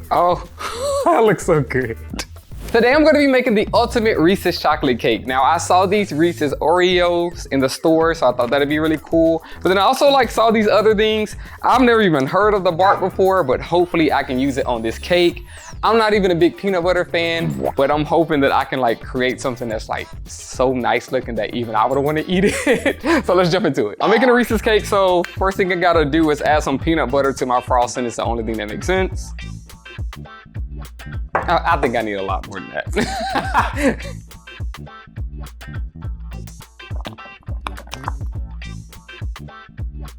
Oh, that looks so good. Today I'm gonna be making the ultimate Reese's chocolate cake. Now I saw these Reese's Oreos in the store, so I thought that'd be really cool. But then I also saw these other things. I've never even heard of the bark before, but hopefully I can use it on this cake. I'm not even a big peanut butter fan, but I'm hoping that I can create something that's so nice looking that even I would want to eat it. So let's jump into it. I'm making a Reese's cake, so first thing I gotta do is add some peanut butter to my frosting. It's the only thing that makes sense. I think I need a lot more than that.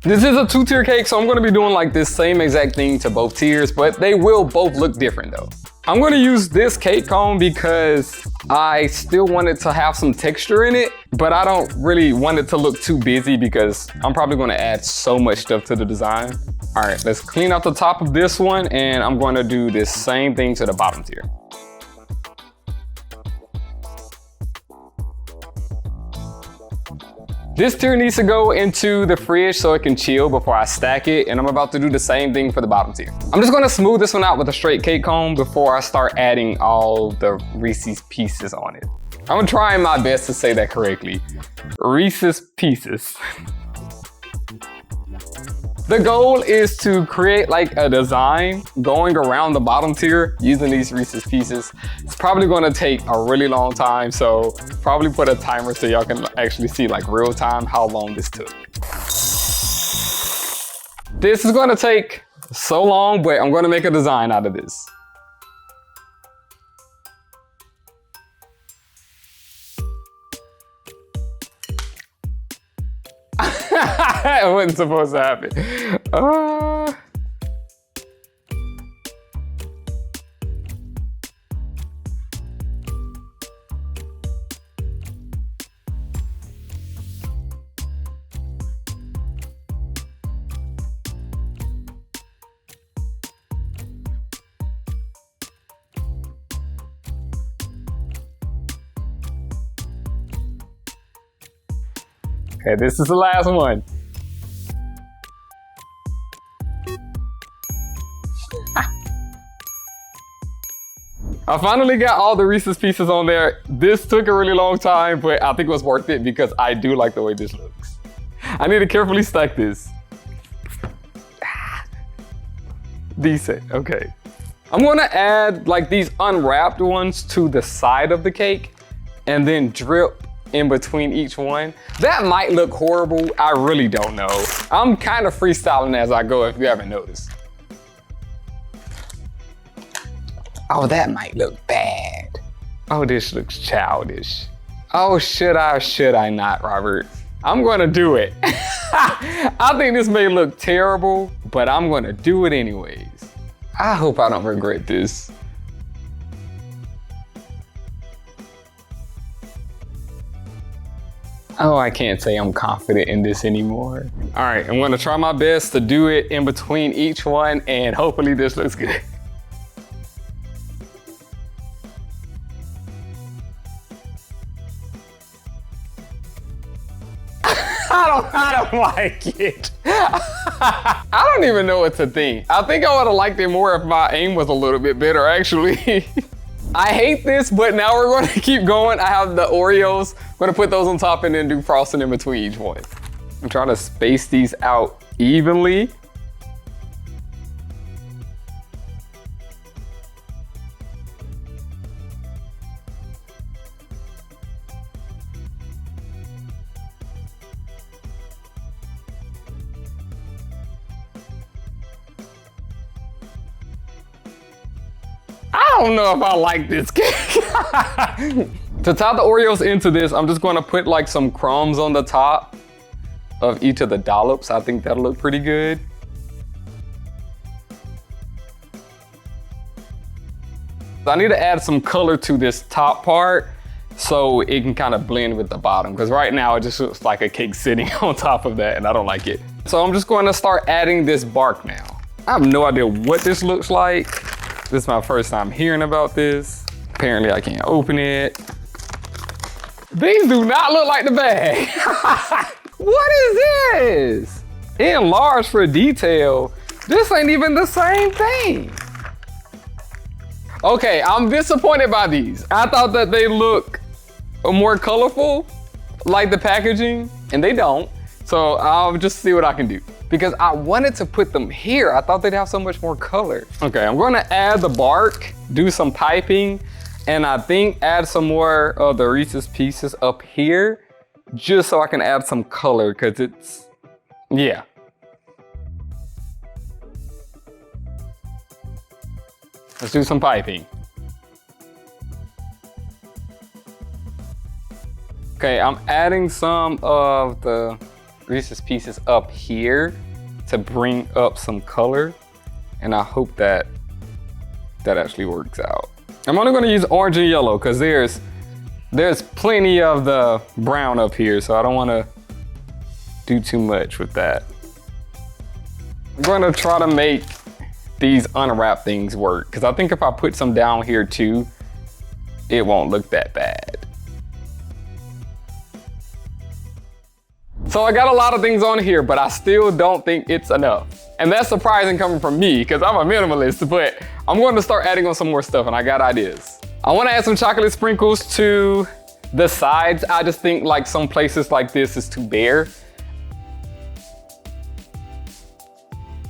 This is a 2-tier cake, so I'm gonna be doing this same exact thing to both tiers, but they will both look different though. I'm gonna use this cake cone because I still want it to have some texture in it, but I don't really want it to look too busy because I'm probably gonna add so much stuff to the design. All right, let's clean out the top of this one, and I'm gonna do this same thing to the bottom tier. This tier needs to go into the fridge so it can chill before I stack it, and I'm about to do the same thing for the bottom tier. I'm just gonna smooth this one out with a straight cake comb before I start adding all the Reese's Pieces on it. I'm trying my best to say that correctly. Reese's Pieces. The goal is to create a design going around the bottom tier using these Reese's Pieces. It's probably gonna take a really long time, so probably put a timer so y'all can actually see real time how long this took. This is gonna take so long, but I'm gonna make a design out of this. It wasn't supposed to happen. Okay, this is the last one. I finally got all the Reese's Pieces on there. This took a really long time, but I think it was worth it because I do like the way this looks. I need to carefully stack this. Decent, okay. I'm gonna add these unwrapped ones to the side of the cake and then drip in between each one. That might look horrible, I really don't know. I'm kind of freestyling as I go if you haven't noticed. Oh, that might look bad. Oh, this looks childish. Oh, should I or should I not, Robert? I'm gonna do it. I think this may look terrible, but I'm gonna do it anyways. I hope I don't regret this. Oh, I can't say I'm confident in this anymore. All right, I'm gonna try my best to do it in between each one, and hopefully this looks good. I don't like it. I don't even know what to think. I think I would have liked it more if my aim was a little bit better, actually. I hate this, but now we're going to keep going. I have the Oreos. I'm going to put those on top and then do frosting in between each one. I'm trying to space these out evenly. I don't know if I like this cake. To top the Oreos into this, I'm just gonna put some crumbs on the top of each of the dollops. I think that'll look pretty good. I need to add some color to this top part so it can kind of blend with the bottom, because right now it just looks like a cake sitting on top of that and I don't like it. So I'm just going to start adding this bark now. I have no idea what this looks like. This is my first time hearing about this. Apparently I can't open it. These do not look like the bag. What is this? Enlarged for detail. This ain't even the same thing. Okay, I'm disappointed by these. I thought that they look more colorful, like the packaging, and they don't. So I'll just see what I can do. Because I wanted to put them here. I thought they'd have so much more color. Okay, I'm gonna add the bark, do some piping, and I think add some more of the Reese's Pieces up here, just so I can add some color, cause it's, yeah. Let's do some piping. Okay, I'm adding some of the Reese's Pieces up here to bring up some color, and I hope that actually works out. I'm only gonna use orange and yellow because there's plenty of the brown up here, so I don't wanna do too much with that. I'm gonna try to make these unwrap things work, because I think if I put some down here too, it won't look that bad. So I got a lot of things on here, but I still don't think it's enough. And that's surprising coming from me, because I'm a minimalist, but I'm going to start adding on some more stuff, and I got ideas. I want to add some chocolate sprinkles to the sides. I just think like some places like this is too bare.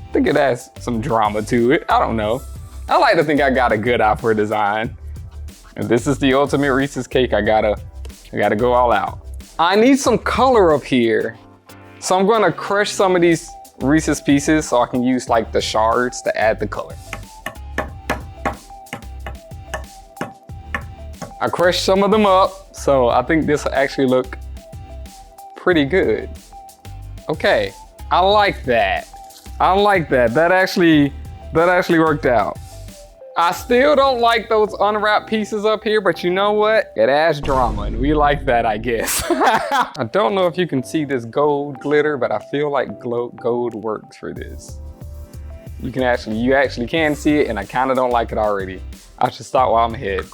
I think it adds some drama to it. I don't know. I like to think I got a good eye for design. And this is the ultimate Reese's cake. I gotta go all out. I need some color up here. So I'm gonna crush some of these Reese's Pieces so I can use like the shards to add the color. I crushed some of them up, so I think this will actually look pretty good. Okay, I like that. I like that. That actually worked out. I still don't like those unwrapped pieces up here, but you know what? It adds drama, and we like that, I guess. I don't know if you can see this gold glitter, but I feel like gold works for this. You actually can see it, and I kind of don't like it already. I should stop while I'm ahead.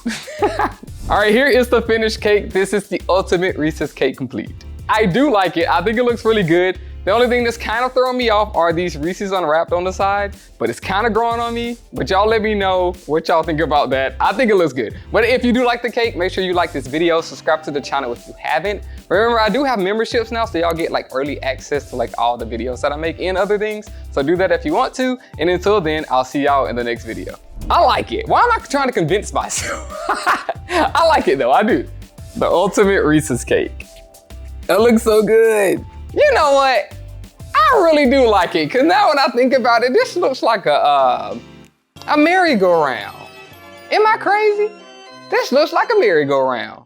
All right, here is the finished cake. This is the ultimate Reese's cake complete. I do like it. I think it looks really good. The only thing that's kind of throwing me off are these Reese's unwrapped on the side, but it's kind of growing on me. But y'all let me know what y'all think about that. I think it looks good. But if you do like the cake, make sure you like this video, subscribe to the channel if you haven't. Remember, I do have memberships now, so y'all get like early access to like all the videos that I make and other things. So do that if you want to. And until then, I'll see y'all in the next video. I like it. Why am I trying to convince myself? I like it though, I do. The ultimate Reese's cake. That looks so good. You know what? I really do like it, because now when I think about it, this looks like a merry-go-round. Am I crazy? This looks like a merry-go-round.